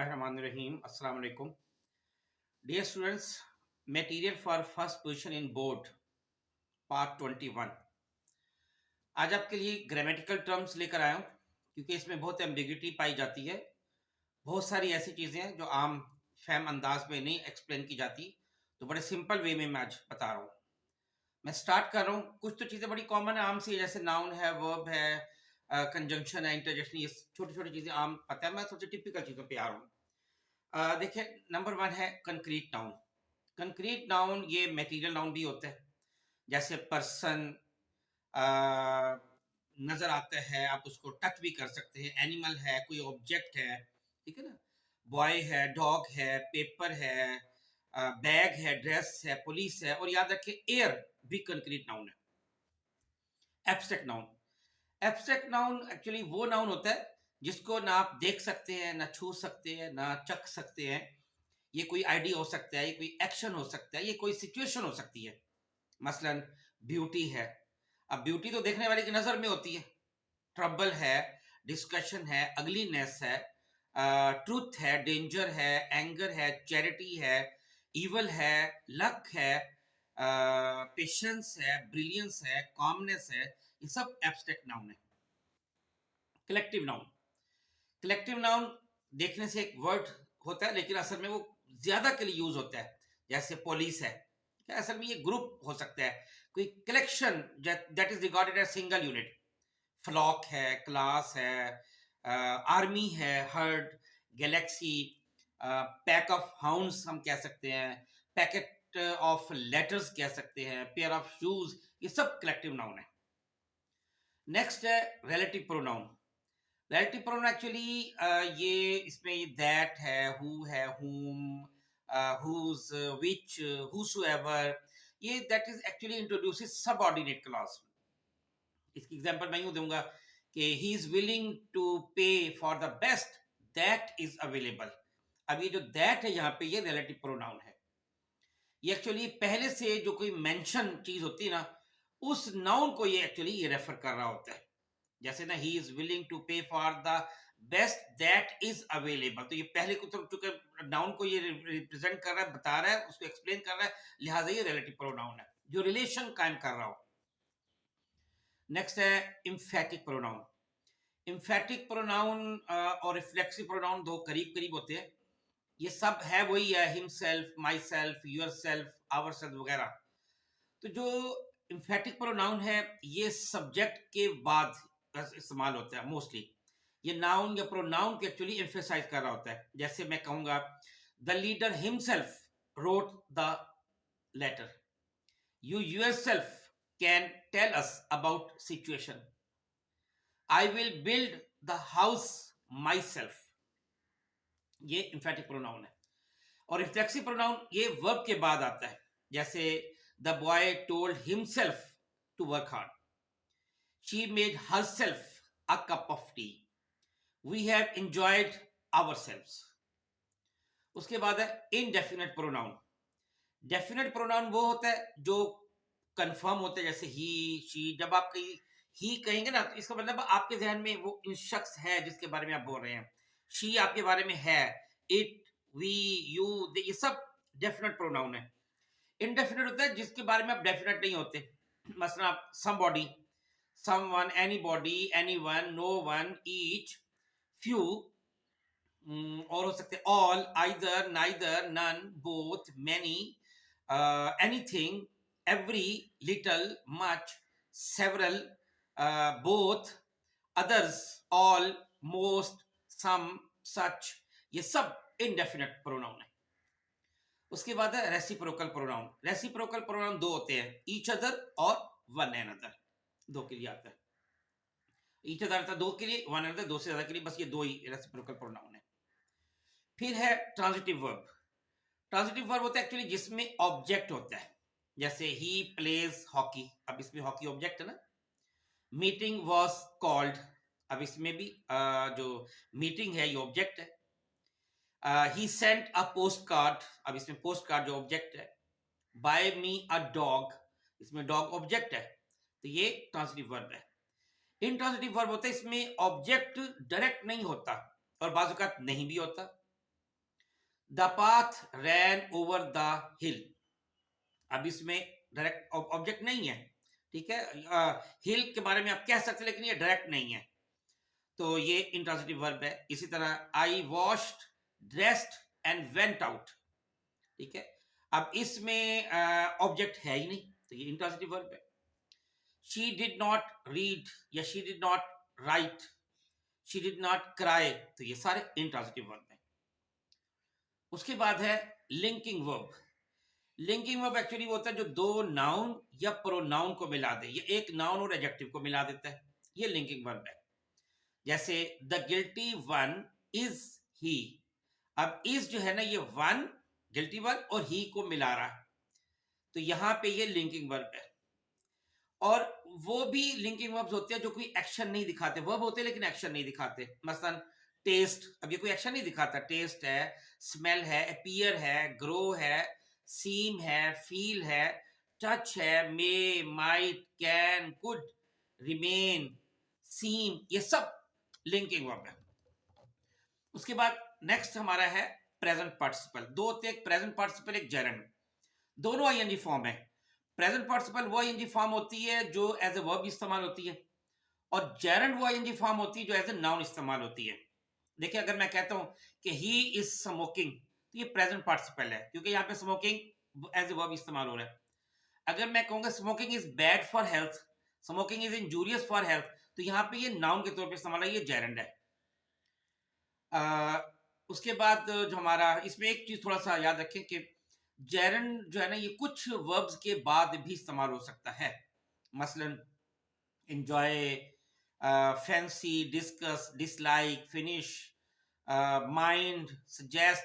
Bismillahirrahmanirrahim. Assalamu alaikum. Dear students, material for first position in board, part 21. आज आपके लिए grammatical terms लेकर आया हूं क्योंकि इसमें बहुत एम्बिग्यूटी पाई जाती है। बहुत सारी ऐसी चीजें हैं जो आम फैम अंदाज में नहीं एक्सप्लेन की जाती, तो बड़े सिंपल वे में मैं आज बता रहा हूँ। मैं स्टार्ट कर रहा हूँ। कुछ तो चीजें बड़ी कॉमन है आम सी, जैसे नाउन है, वर्ब है, कंजंक्शन है, इंटरजेक्शन, ये छोटी छोटी चीजें आम पता है। मैं सबसे टिपिकल चीजों पे आ रहा हूँ। देखिए, नंबर 1 है कंक्रीट नाउन। कंक्रीट नाउन ये मटेरियल नाउन भी होता है, जैसे पर्सन नजर आता है, आप उसको टच भी कर सकते हैं। एनिमल है, कोई ऑब्जेक्ट है, ठीक है ना। बॉय है, डॉग है, पेपर है, बैग है, ड्रेस है, पुलिस है। और याद रखिए, एयर भी कंक्रीट नाउन है। Abstract noun, abstract noun actually वो नाउन होता है जिसको ना आप देख सकते हैं, ना छू सकते हैं, ना चख सकते हैं। ये कोई आइडिया हो सकता है, ये कोई एक्शन हो सकता है, ये कोई सिचुएशन हो सकती है। मसलन ब्यूटी है, अब ब्यूटी तो देखने वाले की नजर में होती है। ट्रबल है, डिस्कशन है, अगलीनेस है, ट्रूथ है, डेंजर है, एंगर है, चैरिटी है, इवल है, लक है, पेशेंस है, ब्रिलियंस है, कॉमनेस है। ये सब एब्स्ट्रैक्ट नाउन है। कलेक्टिव नाउन, कलेक्टिव नाउन देखने से एक वर्ड होता है, लेकिन असल में वो ज्यादा के लिए यूज होता है। जैसे पुलिस है, असल में ये ग्रुप हो सकता है, कोई collection that is regarded as single unit. Flock है, क्लास है, आर्मी है, herd, galaxy, pack of hounds हम कह सकते हैं, पैकेट ऑफ लेटर्स कह सकते हैं, पेयर ऑफ शूज, ये सब कलेक्टिव नाउन है। नेक्स्ट है relative pronoun. Relative pronoun actually ये इसमें दैट है, हु है, हुम, हुज, विच, हुसोएवर, ये that is actually introduces subordinate clause. इसकी एग्जांपल मैं यूं दूंगा कि ही इज विलिंग टू पे for the best that is available. अब ये जो दैट है यहाँ पे, ये रिलेटिव प्रोनाउन है। ये एक्चुअली पहले से जो कोई मेंशन चीज होती है ना, उस नाउन को ये एक्चुअली ये रेफर कर रहा होता है। जैसे ना, ही इज विलिंग टू पे for the best that is available, तो ये पहले को तो चूंकि नाउन को ये रिप्रेजेंट कर रहा है, बता रहा है, उसको एक्सप्लेन कर रहा है, लिहाजा ये रिलेटिव प्रोनाउन है जो रिलेशन कायम कर रहा हो। नेक्स्ट है इम्फेटिक प्रोनाउन। इम्फेटिक प्रोनाउन और रिफ्लेक्सिव प्रोनाउन दो करीब करीब होते हैं। ये सब है वही है, himself, my self, your self, our self वगैरह। तो जो इम्फेटिक प्रोनाउन है, ये सब्जेक्ट के बाद इस्तेमाल होता है मोस्टली। ये नाउन या प्रोनाउन को एक्चुअली एम्फेसाइज कर रहा होता है। जैसे मैं कहूंगा, the leader himself wrote the letter, you yourself can tell us about situation, I will build the house my self. ये इम्फेटिक प्रोनाउन है। और रिफ्लेक्सिव प्रोनाउन ये वर्ब के बाद आता है। जैसे the boy told himself to work hard, she made herself a cup of tea, we have enjoyed ourselves. उसके बाद है इनडेफिनेट प्रोनाउन। डेफिनेट प्रोनाउन वो होता है जो कंफर्म होता है, जैसे ही, शी। जब आप कहीं ही कहेंगे ना, तो इसका मतलब आपके जहन में वो शख्स है जिसके बारे में आप बोल रहे हैं। शी आपके बारे में है, इट, वी, यू, ये सब डेफिनेट प्रोनाउन है। इनडेफिनेट होता है जिसके बारे में आप डेफिनेट नहीं होते। मसलन आप somebody, someone, anybody, anyone, no one, each, few, और हो सकते all, either, neither, none, both, many, anything, every, little, much, several, both, others, all, most, some, such. ये सब इनडेफिनेट प्रोनाउन है। उसके बाद है रेसिप्रोकल प्रोनाउन। रेसिप्रोकल प्रोनाउन दो होते हैं, ईच अदर और वन एनदर। दो के लिए आता है। ईच अदर आता है दो के लिए, वन एनदर दो से ज्यादा के लिए। बस ये दो ही रेसिप्रोकल प्रोनाउन है। फिर है ट्रांजिटिव वर्ब। ट्रांजिटिव वर्ब होता है एक्चुअली जिसमें ऑब्जेक्ट होता है। जैसे ही प्लेज हॉकी, अब इसमें हॉकी ऑब्जेक्ट है ना। मीटिंग वॉज कॉल्ड, अब इसमें भी जो मीटिंग है ये ऑब्जेक्ट है। ही सेंट अ पोस्ट कार्ड, अब इसमें पोस्ट कार्ड जो ऑब्जेक्ट है। बाय मी अ डॉग, इसमें डॉग ऑब्जेक्ट है। तो ये ट्रांजिटिव वर्ब है। इंट्रांजिटिव वर्ब होता है इसमें ऑब्जेक्ट डायरेक्ट नहीं होता और बाजू का नहीं भी होता। The path rain over the हिल। अब इसमें डायरेक्ट ऑब्जेक्ट नहीं है, ठीक है। हिल के बारे में आप कह सकते हैं लेकिन ये डायरेक्ट नहीं है, तो ये इंट्रांजिटिव वर्ब है। इसी तरह I washed, dressed and went out, ठीक है। अब इसमें ऑब्जेक्ट है ही नहीं, तो ये इंट्रांजिटिव वर्ब है। शी डिड नॉट रीड या she did not right, she did not cry, तो ये सारे इंट्रांजिटिव वर्ब हैं। उसके बाद है linking verb. Linking verb actually वो होता है जो दो नाउन या प्रोनाउन को मिला दे, ये एक नाउन और एडजेक्टिव को मिला देता है, ये लिंकिंग वर्ब है। जैसे the guilty one is he. अब इज जो है ना, ये वन गिल्टी वन और ही को मिला रहा है, तो यहां पे ये लिंकिंग वर्ब है। और वो भी लिंकिंग वर्ब्स होते हैं जो कोई एक्शन नहीं दिखाते, वर्ब होते हैं लेकिन एक्शन नहीं दिखाते। मसलन टेस्ट, अब ये कोई एक्शन नहीं दिखाता, टेस्ट है, स्मेल है, अपीयर है, ग्रो है, सीम है, फील है, टच है, मे, माइट, कैन, कुड, रिमेन, सीम, ये सब लिंकिंग वर्ब है। उसके बाद नेक्स्ट हमारा है प्रेजेंट पार्टिसिपल। दो होते हैं, एक प्रेजेंट पार्टिसिपल, एक जेरेंड, दोनों आईएनजी फॉर्म है। प्रेजेंट पार्टिसिपल वो आईएनजी फॉर्म होती है जो एज ए वर्ब इस्तेमाल होती है, और जेरेंड वो आईएनजी फॉर्म होती है जो एज ए नाउन इस्तेमाल होती है। देखिए अगर मैं कहता हूं कि ही इज स्मोकिंग, तो ये प्रेजेंट पार्टिसिपल है क्योंकि यहाँ पे स्मोकिंग एज ए वर्ब इस्तेमाल हो रहा है। अगर मैं कहूंगा smoking is bad for health, smoking is injurious for health, तो यहाँ पे ये नाउन के तौर पे इस्तेमाल है, ये जेरेंड है। उसके बाद जो हमारा इसमें एक चीज थोड़ा सा याद रखें कि जेरेंड जो है ना, ये कुछ वर्ब्स के बाद भी इस्तेमाल हो सकता है। मसलन enjoy, fancy, discuss, dislike, finish, mind, suggest,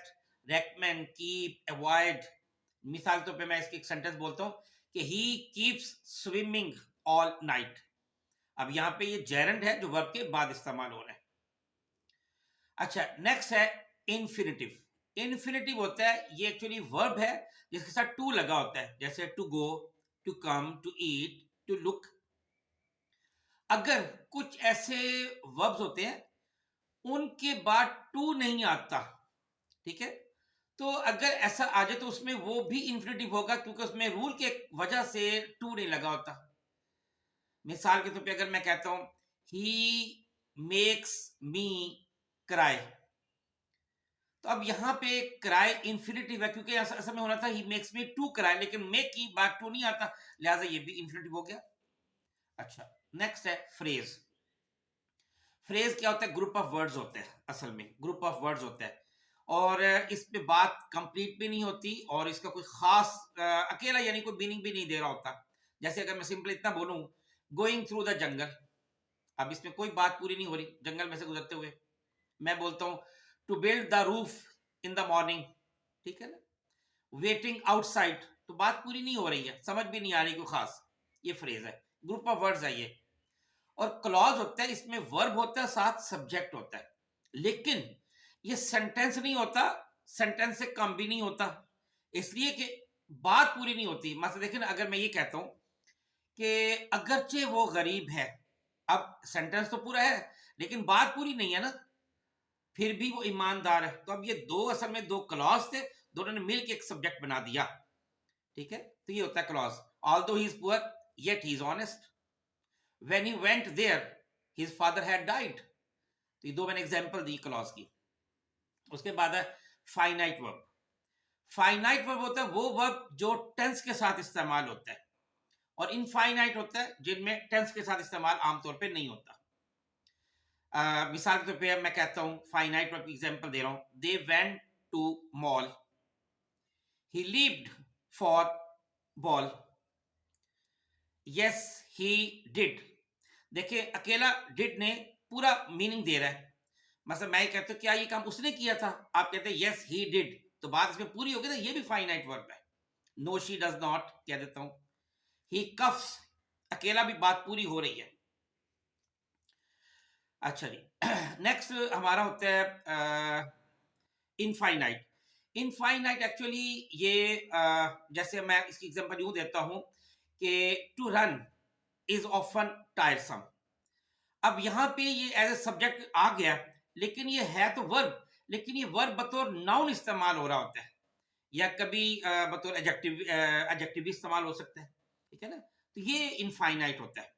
recommend, keep, avoid। मिसाल तौर पे मैं इसकी एक सेंटेंस बोलता हूं कि he keeps swimming all night। अब यहां पे ये जेरेंड है जो वर्ब के बाद इस्तेमाल हो रहा है। अच्छा, नेक्स्ट है इन्फिनिटिव। इन्फिनिटिव होता है, ये एक्चुअली वर्ब है जिसके साथ टू लगा होता है, जैसे to go, to come, to eat, to look. अगर कुछ ऐसे वर्ब्स होते हैं उनके बाद टू नहीं आता, ठीक है, तो अगर ऐसा आ जाए तो उसमें वो भी इन्फिनिटिव होगा क्योंकि उसमें रूल के वजह से टू नहीं लगा होता। मिसाल के तौर पे अगर मैं कहता हूं ही मेक्स मी क्राई, तो अब यहां पे क्राई इन्फिनिटिव है क्योंकि ऐसा में होना था ही मेक्स मी टू क्राई, लेकिन मेक की बात टू नहीं आता, लिहाजा ये भी इन्फिनिटिव हो गया। अच्छा, नेक्स्ट है फ्रेज। फ्रेज क्या होता है? ग्रुप ऑफ वर्ड्स होते हैं, असल में ग्रुप ऑफ वर्ड्स होते हैं, और इस पे बात कंप्लीट भी नहीं होती और इसका कोई खास अकेला यानी कोई मीनिंग भी नहीं दे रहा होता। जैसे अगर मैं सिंपल इतना बोलूं गोइंग थ्रू द जंगल, अब इसमें कोई बात पूरी नहीं हो रही, जंगल में से गुजरते हुए। मैं बोलता हूं to build the roof in the morning, ठीक है ना, वेटिंग आउटसाइड, तो बात पूरी नहीं हो रही है, समझ भी नहीं आ रही कोई खास, ये फ्रेज है, ग्रुप ऑफ वर्ड्स है ये। और क्लॉज होता है, इसमें वर्ब होता है साथ सब्जेक्ट होता है, लेकिन ये सेंटेंस नहीं होता, सेंटेंस से कम भी नहीं होता, इसलिए कि बात पूरी नहीं होती। मतलब देखिए ना, अगर मैं ये कहता हूं कि अगरचे वो गरीब है, अब सेंटेंस तो पूरा है लेकिन बात पूरी नहीं है ना, फिर भी वो ईमानदार है, तो अब ये दो असल में दो क्लॉज थे, दोनों ने मिलकर एक सब्जेक्ट बना दिया, ठीक है, तो ये होता है clause. Although he is poor yet he is honest, when he went there his father had died, तो ये दो मैंने एग्जांपल दी क्लॉज की। उसके बाद है फाइनाइट वर्ब। फाइनाइट वर्ब होता है वो वर्ब जो टेंस के साथ इस्तेमाल होता है, और इनफाइनाइट होता है जिनमें टेंस के साथ इस्तेमाल आमतौर पे नहीं होता। मिसाल के तौर पे मैं कहता हूं फाइनाइट वर्ब की एग्जांपल दे रहा हूं, they went to mall, he leaved for ball, yes he did. देखिए अकेला डिड ने पूरा मीनिंग दे रहा है, मतलब मैं कहता हूं क्या ये काम उसने किया था, आप कहते हैं यस ही डिड, तो बात इसमें पूरी होगी ना, ये भी फाइनाइट वर्ब है। नो शी डज नॉट कह देता हूं, ही कफ्स, अकेला भी बात पूरी हो रही है। अच्छा जी, नेक्स्ट हमारा होता है इनफाइनाइट। इनफाइनाइट एक्चुअली ये जैसे मैं इसकी एग्जांपल यूं देता हूं कि to run is often tiresome. अब यहां पे ये एज ए सब्जेक्ट आ गया, लेकिन ये है तो वर्ब, लेकिन ये वर्ब बतौर नाउन इस्तेमाल हो रहा होता है, या कभी बतौर एडजेक्टिव भी इस्तेमाल हो सकता है, ठीक है ना। तो ये इनफाइनाइट होता है।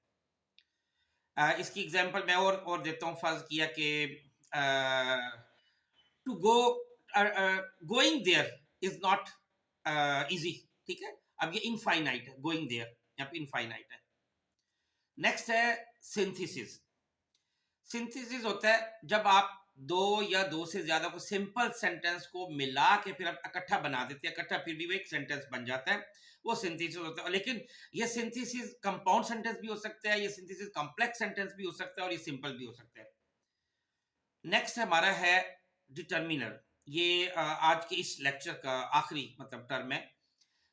इसकी एग्जांपल मैं और देता हूँ। फर्ज किया कि to go, going there is not easy, ठीक है। अब ये इनफाइनाइट है, गोइंग देयर यहाँ पे इनफाइनाइट है। नेक्स्ट है सिंथेसिस। सिंथेसिस होता है जब आप दो या दो से ज्यादा को सिंपल सेंटेंस को मिला के फिर आप इकट्ठा बना देते हैं, इकट्ठा फिर भी वो एक सेंटेंस बन जाता है, वो सिंथेसिस होता है। लेकिन ये सिंथेसिस कंपाउंड सेंटेंस भी हो सकता है, ये सिंथेसिस कॉम्प्लेक्स सेंटेंस भी हो सकता है, और ये सिंपल भी हो सकता है। नेक्स्ट हमारा है डिटर्मिनर। ये आज के इस लेक्चर का आखिरी मतलब टर्म है।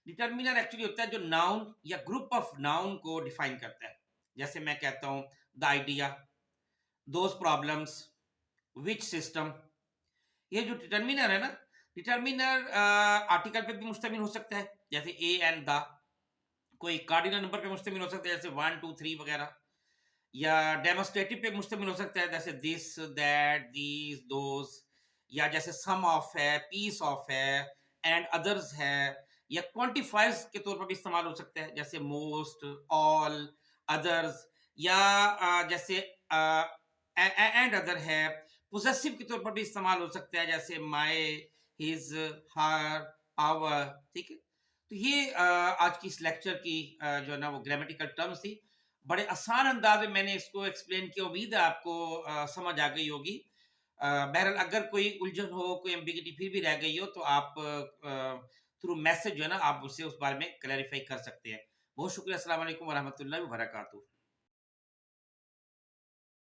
डिटर्मिनर एक्चुअली होता है जो नाउन या ग्रुप ऑफ नाउन को डिफाइन करता है। जैसे मैं कहता हूं the idea, those problems, which system. ये जो डिटर्मिनर है ना, डिटर्मिनर आर्टिकल पे भी मुश्तमिल हो सकता है, जैसे ए एंड द। कोई कार्डिनल नंबर पे मुश्तमिल हो सकता है, जैसे 1 2 3 वगैरह। या डेमोस्ट्रेटिव पे मुश्तमिल हो सकता है, जैसे दिस दैट दीज दोज। या जैसे सम ऑफ है, पीस ऑफ है, एंड अदर्स है। या क्वांटिफायर्स के तौर पर भी इस्तेमाल हो सकता है, जैसे मोस्ट, ऑल, अदर्स। या जैसे एंड अदर है। पोजेसिव के तौर पर भी इस्तेमाल हो सकता है, जैसे माय, हिज, हर, आवर, ठीक है। तो ये आज की इस लेक्चर की जो है ना वो ग्रामेटिकल टर्म्स थी। बड़े आसान अंदाज में मैंने इसको एक्सप्लेन किया, उम्मीद है आपको समझ आ गई होगी। बहरहाल अगर कोई उलझन हो, कोई एम्बिगिटी फिर भी रह गई हो, तो आप थ्रू मैसेज जो है ना आप उससे उस बारे में क्लैरिफाई कर सकते हैं। बहुत शुक्रिया। अस्सलाम वालेकुम वरहमतुल्लाहि वबरकातुहू।